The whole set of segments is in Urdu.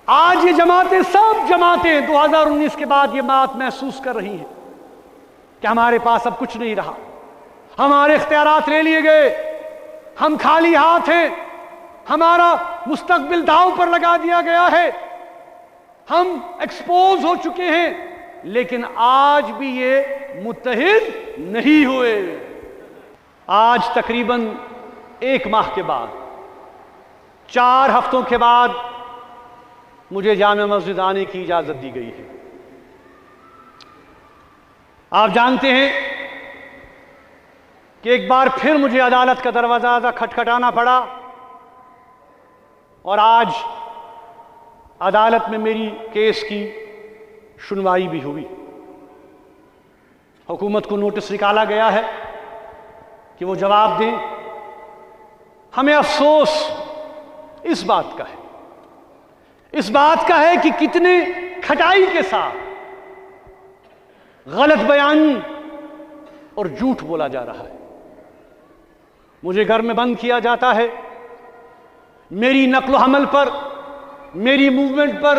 آج یہ جماعتیں، سب جماعتیں 2019 کے بعد یہ بات محسوس کر رہی ہیں کہ ہمارے پاس اب کچھ نہیں رہا، ہمارے اختیارات لے لیے گئے، ہم خالی ہاتھ ہیں، ہمارا مستقبل داؤ پر لگا دیا گیا ہے، ہم ایکسپوز ہو چکے ہیں۔ لیکن آج بھی یہ متحد نہیں ہوئے۔ آج تقریباً 1 ماہ کے بعد، 4 ہفتوں کے بعد مجھے جامع مسجد آنے کی اجازت دی گئی ہے۔ آپ جانتے ہیں کہ ایک بار پھر مجھے عدالت کا دروازہ کھٹکھٹانا پڑا، اور آج عدالت میں میری کیس کی سنوائی بھی ہوئی۔ حکومت کو نوٹس نکالا گیا ہے کہ وہ جواب دیں۔ ہمیں افسوس اس بات کا ہے، اس بات کا ہے کہ کتنے کھٹائی کے ساتھ غلط بیانی اور جھوٹ بولا جا رہا ہے۔ مجھے گھر میں بند کیا جاتا ہے، میری نقل و حمل پر، میری موومنٹ پر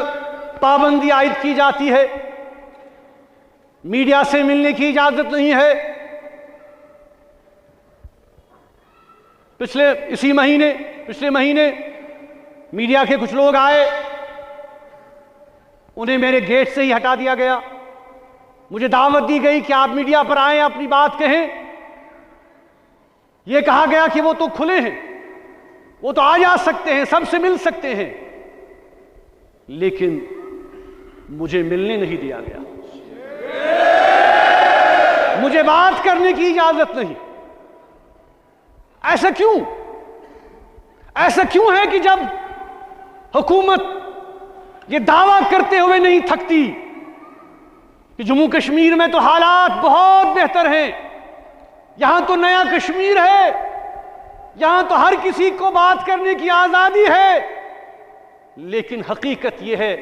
پابندی عائد کی جاتی ہے، میڈیا سے ملنے کی اجازت نہیں ہے۔ پچھلے مہینے میڈیا کے کچھ لوگ آئے، انہیں میرے گیٹ سے ہی ہٹا دیا گیا۔ مجھے دعوت دی گئی کہ آپ میڈیا پر آئیں، اپنی بات کہیں۔ یہ کہا گیا کہ وہ تو کھلے ہیں، وہ تو آ جا سکتے ہیں، سب سے مل سکتے ہیں، لیکن مجھے ملنے نہیں دیا گیا، مجھے بات کرنے کی اجازت نہیں۔ ایسا کیوں؟ ایسا کیوں ہے کہ جب حکومت یہ دعویٰ کرتے ہوئے نہیں تھکتی کہ جموں کشمیر میں تو حالات بہت بہتر ہیں، یہاں تو نیا کشمیر ہے، یہاں تو ہر کسی کو بات کرنے کی آزادی ہے، لیکن حقیقت یہ ہے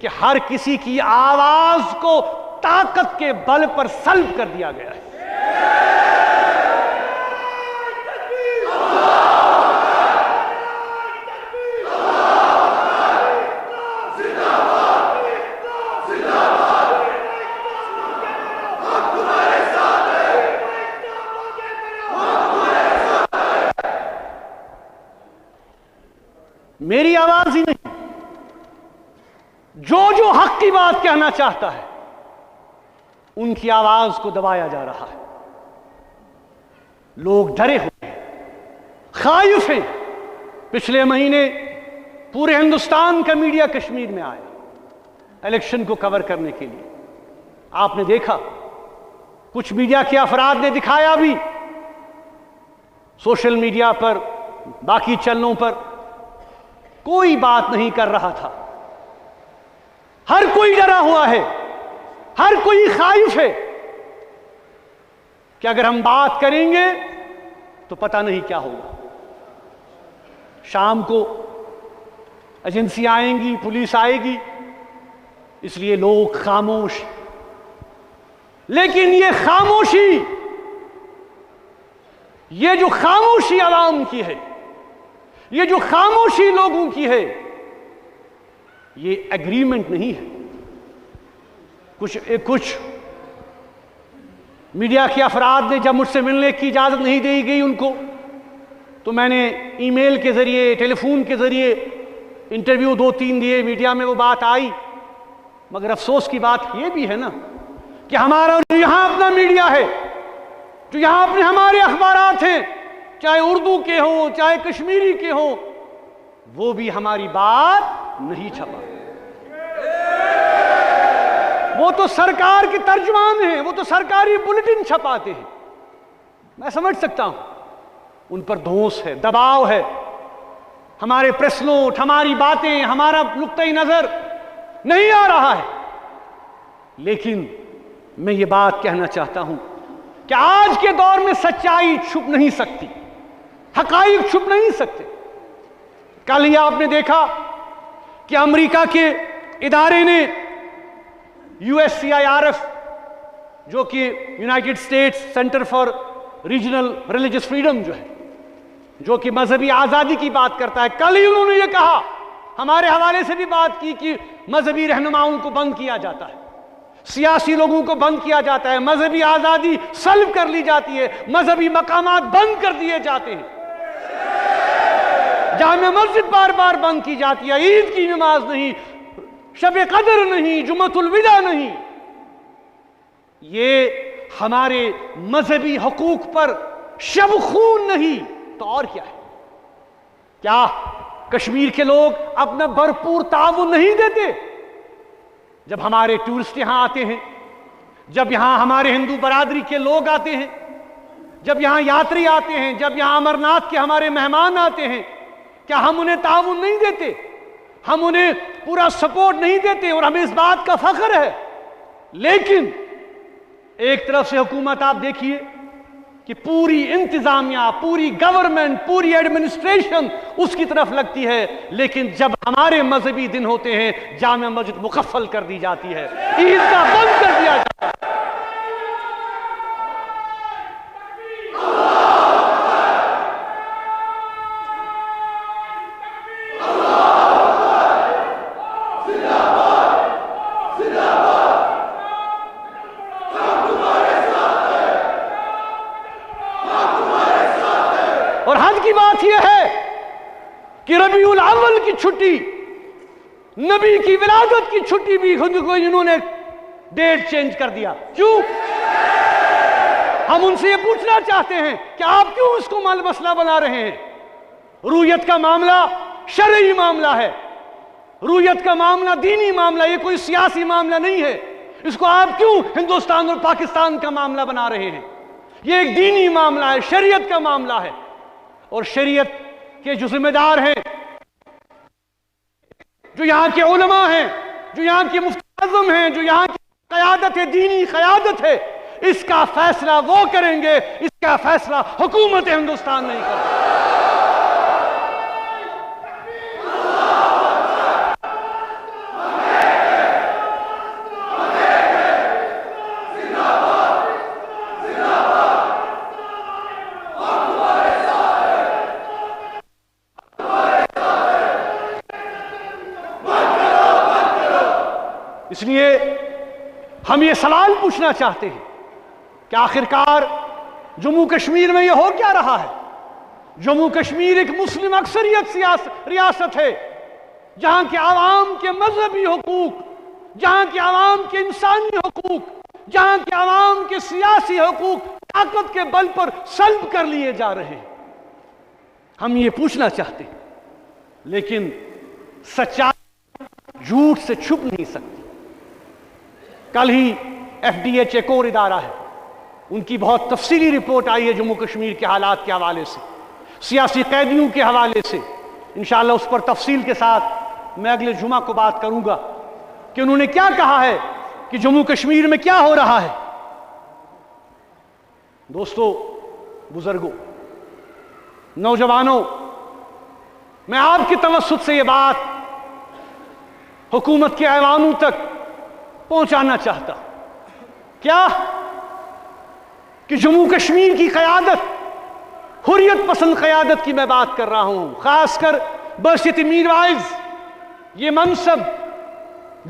کہ ہر کسی کی آواز کو طاقت کے بل پر سلب کر دیا گیا ہے۔ میری آواز ہی نہیں، جو حق کی بات کہنا چاہتا ہے ان کی آواز کو دبایا جا رہا ہے۔ لوگ ڈرے ہوئے ہیں، خائف ہیں۔ پچھلے مہینے پورے ہندوستان کا میڈیا کشمیر میں آیا الیکشن کو کور کرنے کے لیے۔ آپ نے دیکھا، کچھ میڈیا کے افراد نے دکھایا بھی، سوشل میڈیا پر، باقی چینلوں پر کوئی بات نہیں کر رہا تھا۔ ہر کوئی ڈرا ہوا ہے، ہر کوئی خائف ہے کہ اگر ہم بات کریں گے تو پتہ نہیں کیا ہوگا۔ شام کو ایجنسی آئیں گی، پولیس آئے گی، اس لیے لوگ خاموش۔ لیکن یہ خاموشی، یہ جو خاموشی عوام کی ہے، یہ جو خاموشی لوگوں کی ہے، یہ ایگریمنٹ نہیں ہے۔ کچھ میڈیا کے افراد نے جب مجھ سے ملنے کی اجازت نہیں دی گئی ان کو، تو میں نے ای میل کے ذریعے، ٹیلی فون کے ذریعے انٹرویو 2-3 دیے، میڈیا میں وہ بات آئی۔ مگر افسوس کی بات یہ بھی ہے نا کہ ہمارا جو یہاں اپنا میڈیا ہے، جو یہاں اپنے ہمارے اخبارات ہیں، چاہے اردو کے ہوں، چاہے کشمیری کے ہوں، وہ بھی ہماری بات نہیں چھپا۔ وہ تو سرکار کے ترجمان ہیں، وہ تو سرکاری بلیٹن چھپاتے ہیں۔ میں سمجھ سکتا ہوں ان پر دھونس ہے، دباؤ ہے، ہمارے پریس نوٹ، ہماری باتیں، ہمارا نقطۂ نظر نہیں آ رہا ہے۔ لیکن میں یہ بات کہنا چاہتا ہوں کہ آج کے دور میں سچائی چھپ نہیں سکتی، حقائق چھپ نہیں سکتے۔ کل ہی آپ نے دیکھا کہ امریکہ کے ادارے نے USCIRF، جو کہ United States centre for regional religious freedom جو ہے، جو کہ مذہبی آزادی کی بات کرتا ہے، کل ہی انہوں نے یہ کہا ہمارے حوالے سے بھی بات کی کہ مذہبی رہنماؤں کو بند کیا جاتا ہے، سیاسی لوگوں کو بند کیا جاتا ہے، مذہبی آزادی سلب کر لی جاتی ہے، مذہبی مقامات بند کر دیے جاتے ہیں، جامع مسجد بار بار بند کی جاتی ہے، عید کی نماز نہیں، شب قدر نہیں، جمعۃ الوداع نہیں۔ یہ ہمارے مذہبی حقوق پر شب خون نہیں تو اور کیا ہے؟ کیا کشمیر کے لوگ اپنا بھرپور تعاون نہیں دیتے؟ جب ہمارے ٹورسٹ یہاں آتے ہیں، جب یہاں ہمارے ہندو برادری کے لوگ آتے ہیں، جب یہاں یاتری آتے ہیں، جب یہاں امرناتھ کے ہمارے مہمان آتے ہیں، کیا ہم انہیں تعاون نہیں دیتے؟ ہم انہیں پورا سپورٹ نہیں دیتے؟ اور ہمیں اس بات کا فخر ہے۔ لیکن ایک طرف سے حکومت آپ دیکھیے کہ پوری انتظامیہ، پوری گورنمنٹ، پوری ایڈمنسٹریشن اس کی طرف لگتی ہے، لیکن جب ہمارے مذہبی دن ہوتے ہیں جامع مسجد مقفل کر دی جاتی ہے، عیدگاہ بند کر دیا جاتا ہے۔ اور حد کی بات یہ ہے کہ ربیع الاول کی چھٹی، نبی کی ولادت کی چھٹی بھی انہوں نے ڈیٹ چینج کر دیا۔ کیوں؟ ہم ان سے یہ پوچھنا چاہتے ہیں کہ آپ کیوں اس کو مسئلہ بنا رہے ہیں؟ رویت کا معاملہ شرعی معاملہ ہے، رویت کا معاملہ دینی معاملہ، یہ کوئی سیاسی معاملہ نہیں ہے۔ اس کو آپ کیوں ہندوستان اور پاکستان کا معاملہ بنا رہے ہیں؟ یہ ایک دینی معاملہ ہے، شریعت کا معاملہ ہے، اور شریعت کے جو ذمہ دار ہیں، جو یہاں کے علماء ہیں، جو یہاں کے مفتی اعظم ہیں، جو یہاں کی قیادت ہے، دینی قیادت ہے، اس کا فیصلہ وہ کریں گے، اس کا فیصلہ حکومت ہندوستان نہیں کرے گی۔ اس لیے ہم یہ سوال پوچھنا چاہتے ہیں کہ آخرکار جموں کشمیر میں یہ ہو کیا رہا ہے؟ جموں کشمیر ایک مسلم اکثریت ریاست ہے، جہاں کے عوام کے مذہبی حقوق، جہاں کے عوام کے انسانی حقوق، جہاں کے عوام کے سیاسی حقوق طاقت کے بل پر سلب کر لیے جا رہے ہیں۔ ہم یہ پوچھنا چاہتے ہیں، لیکن سچائی جھوٹ سے چھپ نہیں سکتی۔ کل ہی ایف ڈی ایچ ایک اور ادارہ ہے، ان کی بہت تفصیلی رپورٹ آئی ہے جموں کشمیر کے حالات کے حوالے سے، سیاسی قیدیوں کے حوالے سے۔ انشاءاللہ اس پر تفصیل کے ساتھ میں اگلے جمعہ کو بات کروں گا کہ انہوں نے کیا کہا ہے کہ جموں کشمیر میں کیا ہو رہا ہے۔ دوستو، بزرگوں، نوجوانوں، میں آپ کی توسط سے یہ بات حکومت کے ایوانوں تک پہنچانا چاہتا کیا کہ جموں کشمیر کی قیادت، حریت پسند قیادت کی میں بات کر رہا ہوں، خاص کر بحیثیت میر واعظ، یہ منصب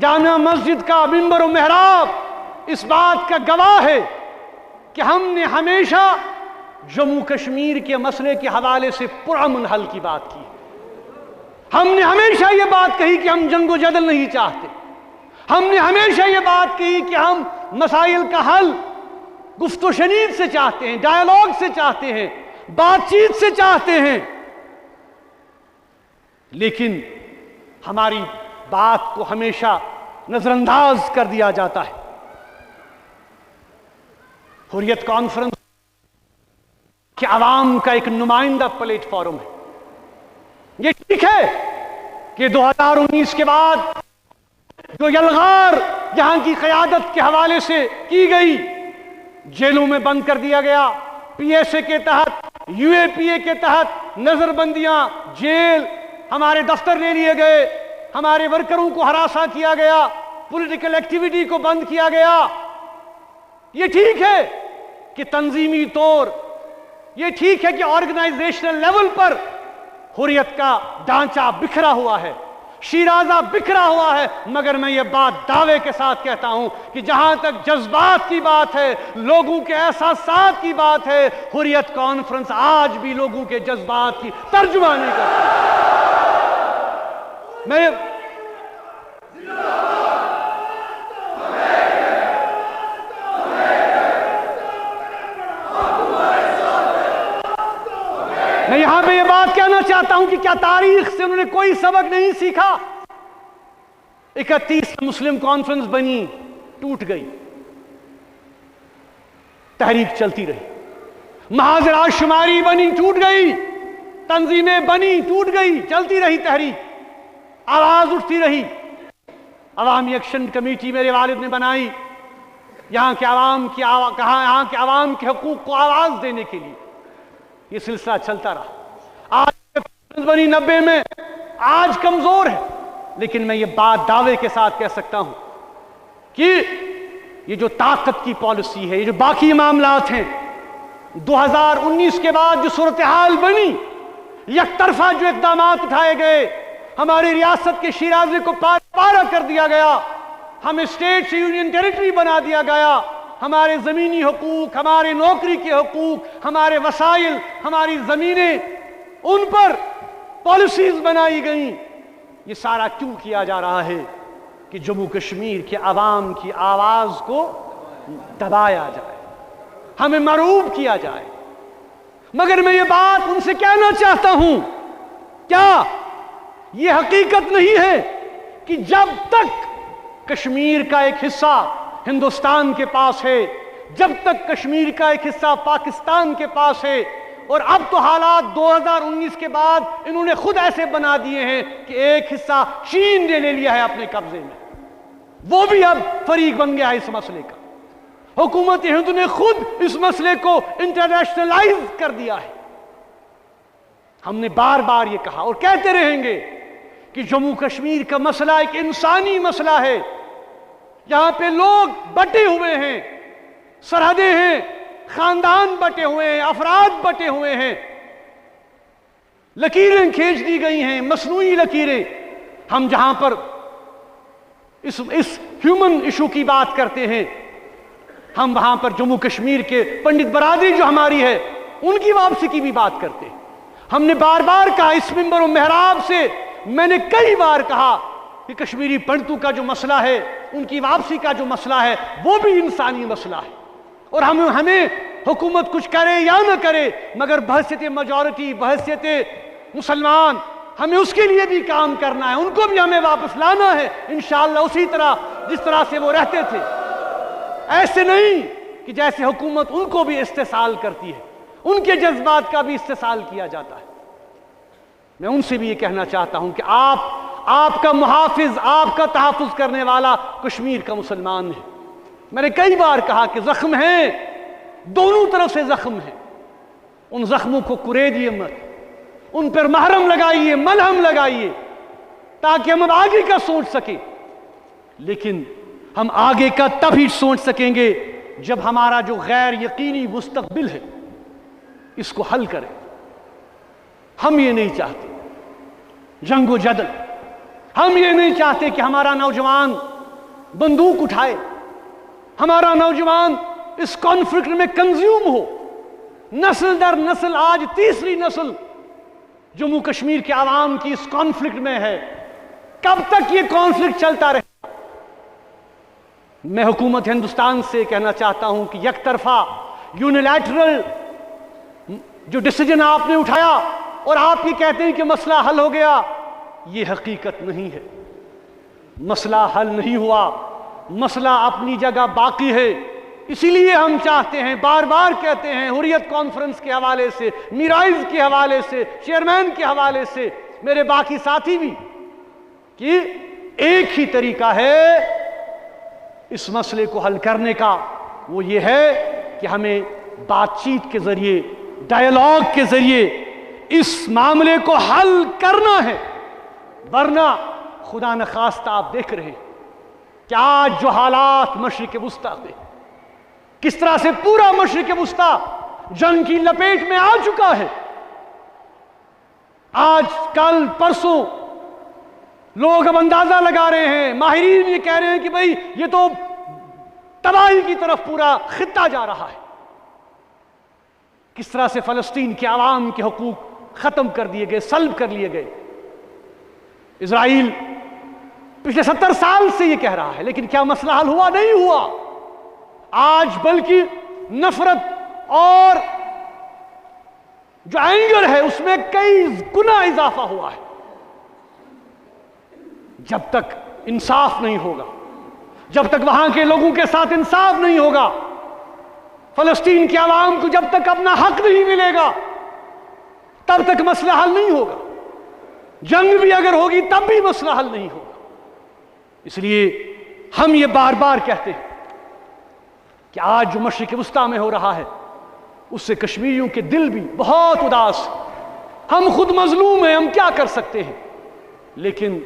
جامع مسجد کا منبر و محراب اس بات کا گواہ ہے کہ ہم نے ہمیشہ جموں کشمیر کے مسئلے کے حوالے سے پرامن حل کی بات کی۔ ہم نے ہمیشہ یہ بات کہی کہ ہم جنگ و جدل نہیں چاہتے، ہم نے ہمیشہ یہ بات کہی کہ ہم مسائل کا حل گفت و شنید سے چاہتے ہیں، ڈائیلاگ سے چاہتے ہیں، بات چیت سے چاہتے ہیں، لیکن ہماری بات کو ہمیشہ نظر انداز کر دیا جاتا ہے۔ حریت کانفرنس کہ عوام کا ایک نمائندہ پلیٹ فارم ہے۔ یہ ٹھیک ہے کہ 2019 کے بعد جو یلغار یہاں کی قیادت کے حوالے سے کی گئی، جیلوں میں بند کر دیا گیا، پی ایس اے کے تحت، یو اے پی اے کے تحت نظر بندیاں، جیل، ہمارے دفتر لے لیے گئے، ہمارے ورکروں کو ہراساں کیا گیا، پولیٹیکل ایکٹیویٹی کو بند کیا گیا۔ یہ ٹھیک ہے کہ تنظیمی طور، یہ ٹھیک ہے کہ آرگنائزیشنل لیول پر حریت کا ڈھانچہ بکھرا ہوا ہے، شیرازہ بکھرا ہوا ہے، مگر میں یہ بات دعوے کے ساتھ کہتا ہوں کہ جہاں تک جذبات کی بات ہے، لوگوں کے احساسات کی بات ہے، حریت کانفرنس آج بھی لوگوں کے جذبات کی ترجمانی کرتی ہے۔ میں یہاں پہ یہ بات کہنا چاہتا ہوں کہ کیا تاریخ سے انہوں نے کوئی سبق نہیں سیکھا؟ 31 مسلم کانفرنس بنی، ٹوٹ گئی، تحریک چلتی رہی، محاذ راز شماری بنی، ٹوٹ گئی، تنظیمیں بنی، ٹوٹ گئی، چلتی رہی تحریک، آواز اٹھتی رہی۔ عوامی ایکشن کمیٹی میرے والد نے بنائی یہاں کے عوام کے حقوق کو آواز دینے کے لیے، یہ سلسلہ چلتا رہا۔ آج بنی 90 میں، آج کمزور ہے، لیکن میں یہ بات دعوے کے ساتھ کہہ سکتا ہوں کہ یہ جو طاقت کی پالیسی ہے، یہ جو باقی معاملات ہیں، 2019 کے بعد جو صورتحال بنی، یک طرفہ جو اقدامات اٹھائے گئے، ہماری ریاست کے شیرازے کو پارا کر دیا گیا، ہمیں اسٹیٹ سے یونین ٹیریٹری بنا دیا گیا، ہمارے زمینی حقوق، ہمارے نوکری کے حقوق، ہمارے وسائل، ہماری زمینیں، ان پر پالیسیز بنائی گئیں۔ یہ سارا کیوں کیا جا رہا ہے؟ کہ جموں کشمیر کے عوام کی آواز کو دبایا جائے، ہمیں مرعوب کیا جائے۔ مگر میں یہ بات ان سے کہنا چاہتا ہوں، کیا یہ حقیقت نہیں ہے کہ جب تک کشمیر کا ایک حصہ ہندوستان کے پاس ہے، جب تک کشمیر کا ایک حصہ پاکستان کے پاس ہے، اور اب تو حالات 2019 کے بعد انہوں نے خود ایسے بنا دیے ہیں کہ ایک حصہ چین نے لے لیا ہے اپنے قبضے میں، وہ بھی اب فریق بن گیا ہے اس مسئلے کا۔ حکومت ہند نے خود اس مسئلے کو انٹرنیشنلائز کر دیا ہے۔ ہم نے بار بار یہ کہا اور کہتے رہیں گے کہ جموں کشمیر کا مسئلہ ایک انسانی مسئلہ ہے، یہاں پہ لوگ بٹے ہوئے ہیں، سرحدیں ہیں، خاندان بٹے ہوئے ہیں، افراد بٹے ہوئے ہیں، لکیریں کھینچ دی گئی ہیں، مصنوعی لکیریں۔ ہم جہاں پر اس ہیومن ایشو کی بات کرتے ہیں، ہم وہاں پر جموں کشمیر کے پنڈت برادری جو ہماری ہے ان کی واپسی کی بھی بات کرتے ہیں۔ ہم نے بار بار کہا، اس منبر و محراب سے میں نے کئی بار کہا کہ کشمیری پنڈتوں کا جو مسئلہ ہے، ان کی واپسی کا جو مسئلہ ہے، وہ بھی انسانی مسئلہ ہے، اور ہمیں حکومت کچھ کرے یا نہ کرے، مگر بحیثیت میجورٹی، بحیثیت مسلمان، ہمیں اس کے لیے بھی کام کرنا ہے، ان کو بھی ہمیں واپس لانا ہے انشاءاللہ اسی طرح جس طرح سے وہ رہتے تھے۔ ایسے نہیں کہ جیسے حکومت ان کو بھی استحصال کرتی ہے، ان کے جذبات کا بھی استحصال کیا جاتا ہے۔ میں ان سے بھی یہ کہنا چاہتا ہوں کہ آپ کا محافظ، آپ کا تحفظ کرنے والا کشمیر کا مسلمان ہے۔ میں نے کئی بار کہا کہ زخم ہیں، دونوں طرف سے زخم ہیں، ان زخموں کو کریدیے مت، ان پر محرم لگائیے، ملہم لگائیے، تاکہ ہم اب آگے کا سوچ سکیں۔ لیکن ہم آگے کا تب ہی سوچ سکیں گے جب ہمارا جو غیر یقینی مستقبل ہے اس کو حل کریں۔ ہم یہ نہیں چاہتے جنگ و جدل، ہم یہ نہیں چاہتے کہ ہمارا نوجوان بندوق اٹھائے، ہمارا نوجوان اس کانفلکٹ میں کنزیوم ہو۔ نسل در نسل، آج تیسری نسل جموں کشمیر کے عوام کی اس کانفلکٹ میں ہے۔ کب تک یہ کانفلکٹ چلتا رہے؟ میں حکومت ہندوستان سے کہنا چاہتا ہوں کہ یک طرفہ یونیلیٹرل جو ڈیسیجن آپ نے اٹھایا اور آپ یہ کہتے ہیں کہ مسئلہ حل ہو گیا، یہ حقیقت نہیں ہے۔ مسئلہ حل نہیں ہوا، مسئلہ اپنی جگہ باقی ہے۔ اسی لیے ہم چاہتے ہیں، بار بار کہتے ہیں، حریت کانفرنس کے حوالے سے، میرائز کے حوالے سے، چیئرمین کے حوالے سے، میرے باقی ساتھی بھی، کہ ایک ہی طریقہ ہے اس مسئلے کو حل کرنے کا، وہ یہ ہے کہ ہمیں بات چیت کے ذریعے، ڈائیلاگ کے ذریعے اس معاملے کو حل کرنا ہے۔ ورنہ خدا نخواستہ آپ دیکھ رہے ہیں کہ آج جو حالات مشرق وسطیٰ میں، کس طرح سے پورا مشرق وسطیٰ جنگ کی لپیٹ میں آ چکا ہے۔ آج کل پرسوں لوگ اب اندازہ لگا رہے ہیں، ماہرین یہ کہہ رہے ہیں کہ بھئی یہ تو تباہی کی طرف پورا خطہ جا رہا ہے۔ کس طرح سے فلسطین کے عوام کے حقوق ختم کر دیے گئے، سلب کر لیے گئے۔ اسرائیل پچھلے 70 سال سے یہ کہہ رہا ہے، لیکن کیا مسئلہ حل ہوا؟ نہیں ہوا۔ آج بلکہ نفرت اور جو اینگر ہے اس میں کئی گنا اضافہ ہوا ہے۔ جب تک انصاف نہیں ہوگا، جب تک وہاں کے لوگوں کے ساتھ انصاف نہیں ہوگا، فلسطین کے عوام کو جب تک اپنا حق نہیں ملے گا، تب تک مسئلہ حل نہیں ہوگا۔ جنگ بھی اگر ہوگی تب بھی مسئلہ حل نہیں ہوگا۔ اس لیے ہم یہ بار بار کہتے ہیں کہ آج جو مشرق وسطیٰ میں ہو رہا ہے اس سے کشمیریوں کے دل بھی بہت اداس۔ ہم خود مظلوم ہیں، ہم کیا کر سکتے ہیں، لیکن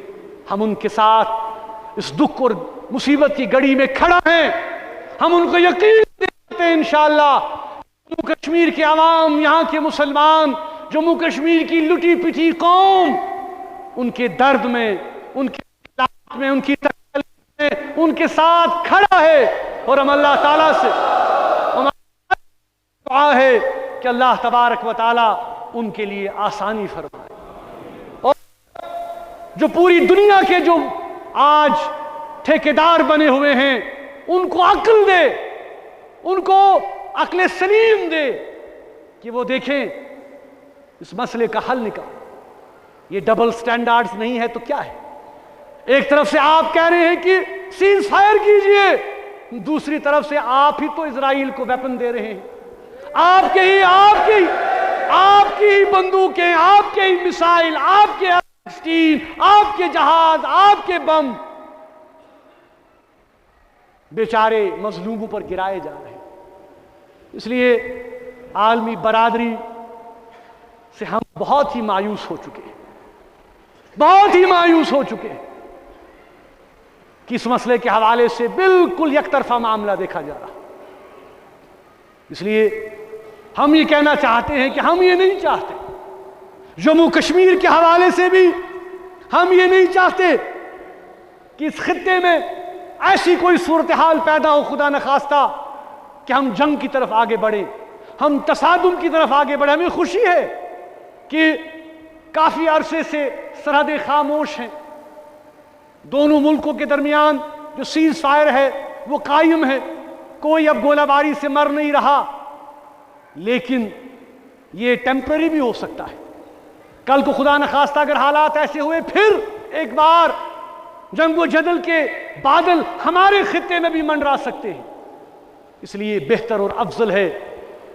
ہم ان کے ساتھ اس دکھ اور مصیبت کی گھڑی میں کھڑا ہیں۔ ہم ان کو یقین دیتے ہیں انشاءاللہ جموں کشمیر کے عوام، یہاں کے مسلمان، جموں کشمیر کی لٹی پٹی قوم، ان کے درد میں، ان کے حالات میں، ان کی تکلیف میں ان کے ساتھ کھڑا ہے۔ اور ہم اللہ تعالیٰ سے دعا ہے کہ اللہ تبارک و تعالیٰ ان کے لیے آسانی فرمائے، اور جو پوری دنیا کے جو آج ٹھیکیدار بنے ہوئے ہیں ان کو عقل دے، ان کو عقل سلیم دے کہ وہ دیکھیں اس مسئلے کا حل نکال۔ یہ ڈبل سٹینڈارڈز نہیں ہے تو کیا ہے؟ ایک طرف سے آپ کہہ رہے ہیں کہ سیز فائر کیجئے، دوسری طرف سے آپ ہی تو اسرائیل کو ویپن دے رہے ہیں۔ آپ کی ہی بندوقیں، آپ کے ہی میسائل، آپ کے F-16، آپ کے جہاز، آپ کے بم بیچارے مظلوموں پر گرائے جا رہے ہیں۔ اس لیے عالمی برادری سے ہم بہت ہی مایوس ہو چکے ہیں، بہت ہی مایوس ہو چکے ہیں کہ اس مسئلے کے حوالے سے بالکل یک طرفہ معاملہ دیکھا جا رہا۔ اس لیے ہم یہ کہنا چاہتے ہیں کہ ہم یہ نہیں چاہتے، جموں کشمیر کے حوالے سے بھی ہم یہ نہیں چاہتے کہ اس خطے میں ایسی کوئی صورتحال پیدا ہو، خدا نخواستہ، کہ ہم جنگ کی طرف آگے بڑھیں، ہم تصادم کی طرف آگے بڑھیں۔ ہمیں خوشی ہے کہ کافی عرصے سے سرحدیں خاموش ہیں، دونوں ملکوں کے درمیان جو سیز فائر ہے وہ قائم ہے، کوئی اب گولہ باری سے مر نہیں رہا، لیکن یہ ٹیمپرری بھی ہو سکتا ہے۔ کل کو خدا نخواستہ اگر حالات ایسے ہوئے پھر ایک بار جنگ و جدل کے بادل ہمارے خطے میں بھی منڈرا سکتے ہیں۔ اس لیے بہتر اور افضل ہے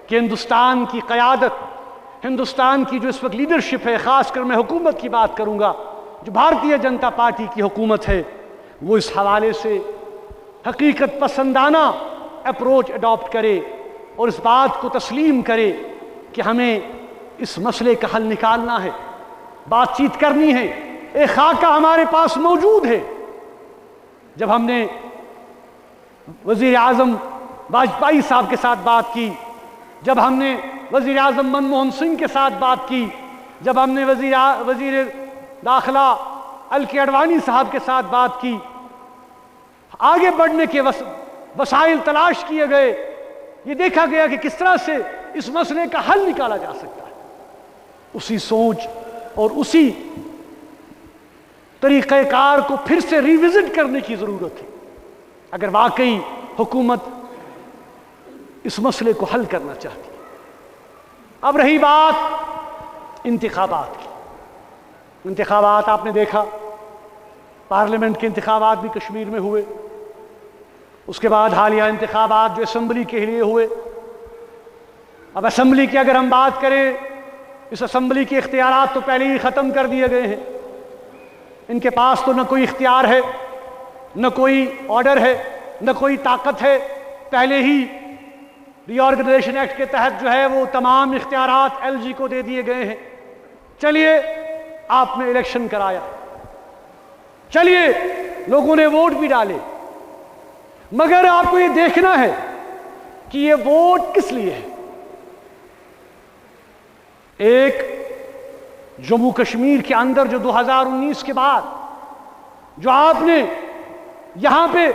کہ ہندوستان کی قیادت، ہندوستان کی جو اس وقت لیڈرشپ ہے، خاص کر میں حکومت کی بات کروں گا، جو بھارتیہ جنتا پارٹی کی حکومت ہے، وہ اس حوالے سے حقیقت پسندانہ اپروچ اڈاپٹ کرے اور اس بات کو تسلیم کرے کہ ہمیں اس مسئلے کا حل نکالنا ہے، بات چیت کرنی ہے۔ ایک خاکہ ہمارے پاس موجود ہے۔ جب ہم نے وزیر اعظم واجپئی صاحب کے ساتھ بات کی، جب ہم نے وزیر اعظم منموہن سنگھ کے ساتھ بات کی، جب ہم نے وزیر داخلہ ایل کے اڈوانی صاحب کے ساتھ بات کی، آگے بڑھنے کے وسائل تلاش کیے گئے، یہ دیکھا گیا کہ کس طرح سے اس مسئلے کا حل نکالا جا سکتا ہے۔ اسی سوچ اور اسی طریقہ کار کو پھر سے ریوزٹ کرنے کی ضرورت ہے اگر واقعی حکومت اس مسئلے کو حل کرنا چاہتی ہے۔ اب رہی بات انتخابات کی، انتخابات آپ نے دیکھا، پارلیمنٹ کے انتخابات بھی کشمیر میں ہوئے، اس کے بعد حالیہ انتخابات جو اسمبلی کے لیے ہوئے۔ اب اسمبلی کی اگر ہم بات کریں، اس اسمبلی کے اختیارات تو پہلے ہی ختم کر دیے گئے ہیں، ان کے پاس تو نہ کوئی اختیار ہے، نہ کوئی آرڈر ہے، نہ کوئی طاقت ہے، پہلے ہی ری آرگنائزیشن ایکٹ کے تحت جو ہے وہ تمام اختیارات ایل جی کو دے دیے گئے ہیں۔ چلیے آپ نے الیکشن کرایا، چلیے لوگوں نے ووٹ بھی ڈالے، مگر آپ کو یہ دیکھنا ہے کہ یہ ووٹ کس لیے ہے۔ ایک جموں کشمیر کے اندر جو 2019 کے بعد جو آپ نے یہاں پہ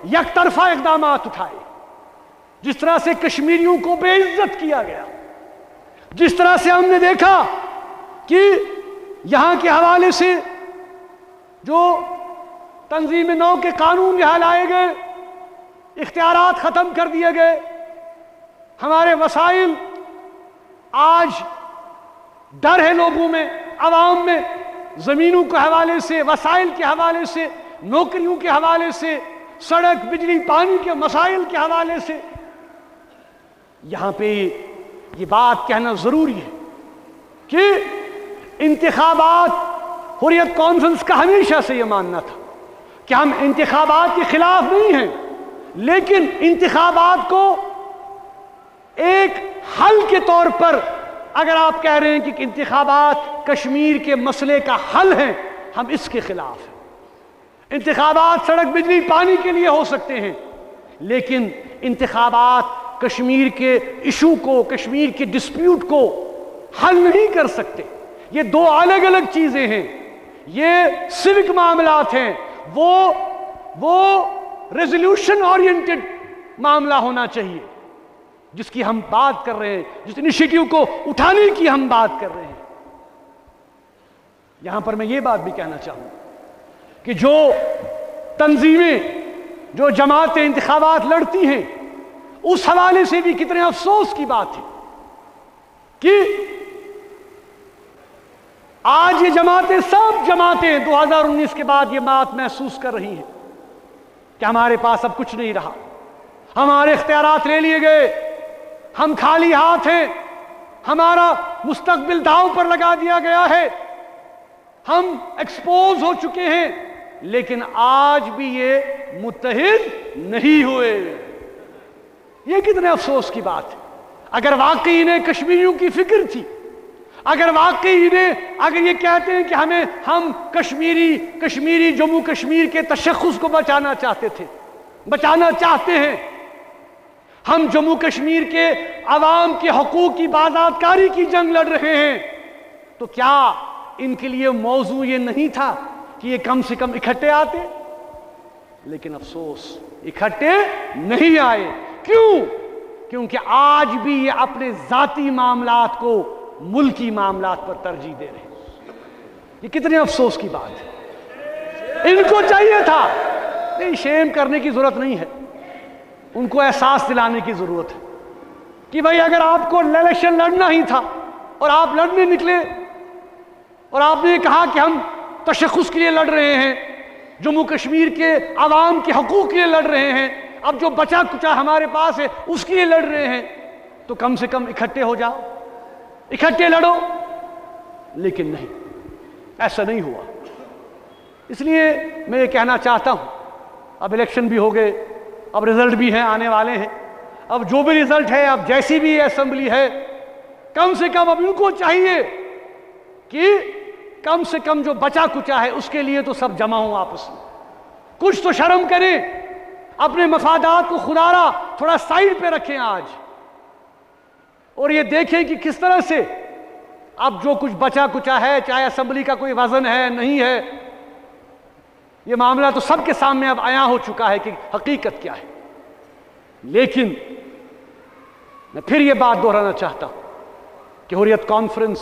یک طرفہ اقدامات اٹھائے، جس طرح سے کشمیریوں کو بے عزت کیا گیا، جس طرح سے ہم نے دیکھا کہ یہاں کے حوالے سے جو تنظیم نو کے قانون یہاں لائے گئے، اختیارات ختم کر دیے گئے، ہمارے وسائل، آج ڈر ہے لوگوں میں، عوام میں، زمینوں کے حوالے سے، وسائل کے حوالے سے، نوکریوں کے حوالے سے، سڑک، بجلی، پانی کے مسائل کے حوالے سے۔ یہاں پہ یہ بات کہنا ضروری ہے کہ انتخابات، حریت کانفرنس کا ہمیشہ سے یہ ماننا تھا کہ ہم انتخابات کے خلاف نہیں ہیں، لیکن انتخابات کو ایک حل کے طور پر، اگر آپ کہہ رہے ہیں کہ انتخابات کشمیر کے مسئلے کا حل ہیں، ہم اس کے خلاف ہیں۔ انتخابات سڑک، بجلی، پانی کے لیے ہو سکتے ہیں، لیکن انتخابات کشمیر کے ایشو کو، کشمیر کے ڈسپیوٹ کو حل نہیں کر سکتے۔ یہ دو الگ الگ چیزیں ہیں، یہ سیوک معاملات ہیں، وہ ریزولوشن اورینٹڈ معاملہ ہونا چاہیے جس کی ہم بات کر رہے ہیں، جس انیشیٹو کو اٹھانے کی ہم بات کر رہے ہیں۔ یہاں پر میں یہ بات بھی کہنا چاہوں کہ جو تنظیمیں، جو جماعتیں انتخابات لڑتی ہیں، اس حوالے سے بھی کتنے افسوس کی بات ہے کہ آج یہ جماعتیں، سب جماعتیں 2019 کے بعد یہ بات محسوس کر رہی ہیں کہ ہمارے پاس اب کچھ نہیں رہا، ہمارے اختیارات لے لیے گئے، ہم خالی ہاتھ ہیں، ہمارا مستقبل داؤ پر لگا دیا گیا ہے، ہم ایکسپوز ہو چکے ہیں، لیکن آج بھی یہ متحد نہیں ہوئے۔ یہ کتنے افسوس کی بات ہے۔ اگر واقعی انہیں کشمیریوں کی فکر تھی، اگر واقعی انہیں، اگر یہ کہتے ہیں کہ ہم کشمیری جموں کشمیر کے تشخص کو بچانا چاہتے تھے، بچانا چاہتے ہیں، ہم جموں کشمیر کے عوام کے حقوق کی بازآبادکاری کی جنگ لڑ رہے ہیں، تو کیا ان کے لیے موضوع یہ نہیں تھا کہ یہ کم سے کم اکٹھے آتے؟ لیکن افسوس، اکٹھے نہیں آئے۔ کیوں؟ کیونکہ آج بھی یہ اپنے ذاتی معاملات کو ملکی معاملات پر ترجیح دے رہے ہیں۔ یہ کتنے افسوس کی بات ہے۔ ان کو چاہیے تھا، نہیں، شیم کرنے کی ضرورت نہیں ہے، ان کو احساس دلانے کی ضرورت ہے کہ بھائی اگر آپ کو الیکشن لڑنا ہی تھا اور آپ لڑنے نکلے اور آپ نے کہا کہ ہم تشخص کے لیے لڑ رہے ہیں، جموں کشمیر کے عوام کے حقوق کے لیے لڑ رہے ہیں، اب جو بچا کچا ہمارے پاس ہے اس کے لیے لڑ رہے ہیں، تو کم سے کم اکٹھے ہو جاؤ، اکٹھے لڑو۔ لیکن نہیں، ایسا نہیں ہوا۔ اس لیے میں یہ کہنا چاہتا ہوں، اب الیکشن بھی ہو گئے، اب رزلٹ بھی ہیں، آنے والے ہیں، اب جو بھی رزلٹ ہے، اب جیسی بھی اسمبلی ہے، کم سے کم اب ان کو چاہیے کہ کم سے کم جو بچا کچا ہے اس کے لیے تو سب جمع ہوں آپس میں، کچھ تو شرم کریں، اپنے مفادات کو خدارا تھوڑا سائیڈ پہ رکھیں آج، اور یہ دیکھیں کہ کس طرح سے اب جو کچھ بچا کچا ہے، چاہے اسمبلی کا کوئی وزن ہے نہیں ہے، یہ معاملہ تو سب کے سامنے اب عیاں ہو چکا ہے کہ حقیقت کیا ہے۔ لیکن میں پھر یہ بات دہرانا چاہتا ہوں کہ حریت کانفرنس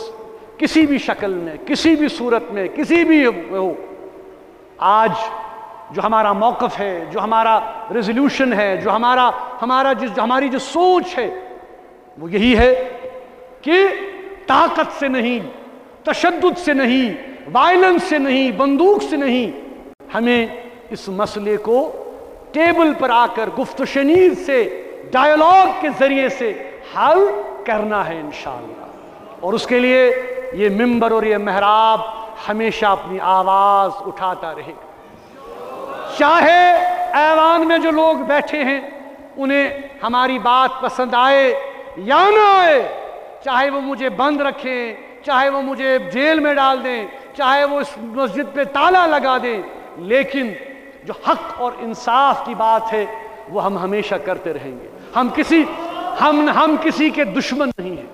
کسی بھی شکل میں، کسی بھی صورت میں، کسی بھی ہو، آج جو ہمارا موقف ہے، جو ہمارا ریزولوشن ہے، جو ہماری جو سوچ ہے، وہ یہی ہے کہ طاقت سے نہیں، تشدد سے نہیں، وائلنس سے نہیں، بندوق سے نہیں، ہمیں اس مسئلے کو ٹیبل پر آ کر گفت و شنید سے، ڈائیلاگ کے ذریعے سے حل کرنا ہے انشاءاللہ۔ اور اس کے لیے یہ ممبر اور یہ محراب ہمیشہ اپنی آواز اٹھاتا رہے گا، چاہے ایوان میں جو لوگ بیٹھے ہیں انہیں ہماری بات پسند آئے یا نہ آئے، چاہے وہ مجھے بند رکھیں، چاہے وہ مجھے جیل میں ڈال دیں، چاہے وہ اس مسجد پہ تالا لگا دیں، لیکن جو حق اور انصاف کی بات ہے وہ ہم ہمیشہ کرتے رہیں گے۔ ہم کسی کے دشمن نہیں ہیں،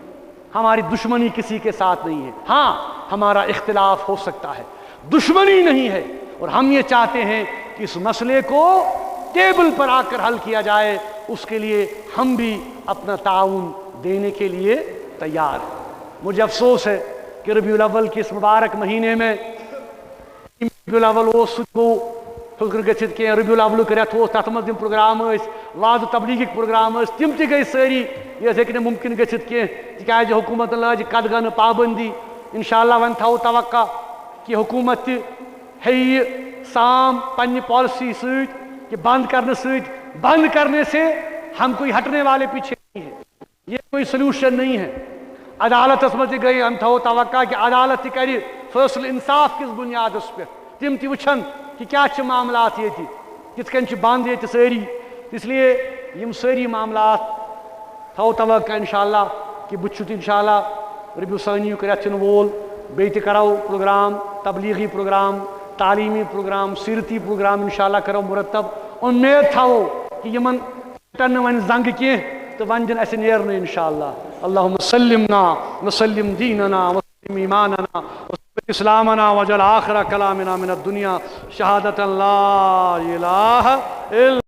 ہماری دشمنی کسی کے ساتھ نہیں ہے، ہاں ہمارا اختلاف ہو سکتا ہے، دشمنی نہیں ہے، اور ہم یہ چاہتے ہیں کہ اس مسئلے کو ٹیبل پر آ کر حل کیا جائے، اس کے لیے ہم بھی اپنا تعاون دینے کے لیے تیار ہیں۔ مجھے افسوس ہے کہ ربیع الاول کے اس مبارک مہینے میں ربیع الاول فکر گھت کی ربیع الاول رت تر مز پروگرام واض تبلیغ پروگرام تم تہ گئی ساری، یہ ہیٚکہِ نہٕ ممکن گژھِتھ کینٛہہ تکیازِ حکومت لاج قدغن پابندی۔ انشاءاللہ وۄنۍ تھاوو توقع کہ حکومت تہ ہے سام پنہ پالسی سۭتۍ کہ بند کرنے سے ہم کوئی ہٹنے والے پیچھے نہیں ہیں، یہ کوئی سلوشن نہیں ہے۔ عدالت مز گئی ہم تھو توقع کہ عدالت تہ کر فیصلہ انصاف کس بنیاد پہ، تم تہ وچھن کہ کیا معاملات یہ کت کن بند یہ ساری، اس لیے یم ساری معاملات تھو توقع انشاءاللہ کہ بہ چھُس انشاءاللہ ربیع ثانی رت وول بیٚیہِ تہِ کرو پروگرام، تبلیغی پروگرام، تعلیمی پروگرام، سیرتی پروگرام انشاءاللہ کرو مرتب۔ امید تھاو کہ یمن ٹن ون زنگ کی تو ون دن اسے نیرن انشاءاللہ۔ اللہم سلمنا وسلم دیننا وسلم ایماننا وسلم اسلامنا وجل آخر کلامنا من الدنیا شہادت لا الہ الا